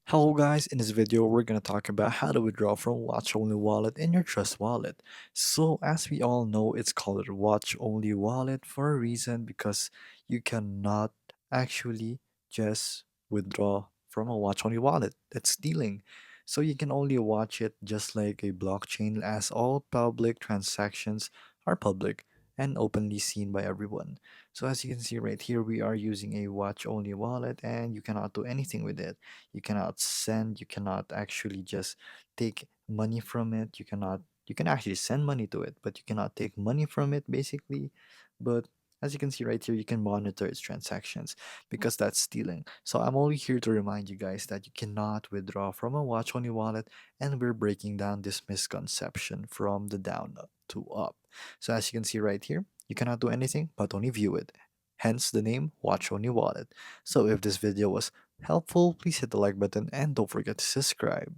Hello guys, in this video we're going to talk about how to withdraw from watch only wallet in your Trust wallet. So as we all know, it's called a watch only wallet for a reason because you cannot actually just withdraw from a watch only wallet. That's stealing. So you can only watch it just like a blockchain, as all public transactions are public and openly seen by everyone. So as you can see right here, we are using a watch only wallet and you cannot do anything with it. You cannot send, you cannot actually just take money from it. You can actually send money to it, but you cannot take money from it basically. But as you can see right here, you can monitor its transactions because that's stealing. So I'm only here to remind you guys that you cannot withdraw from a watch only wallet, and we're breaking down this misconception from the down to up. So as you can see right here, you cannot do anything but only view it. Hence the name Watch Only Wallet. So if this video was helpful, please hit the like button and don't forget to subscribe.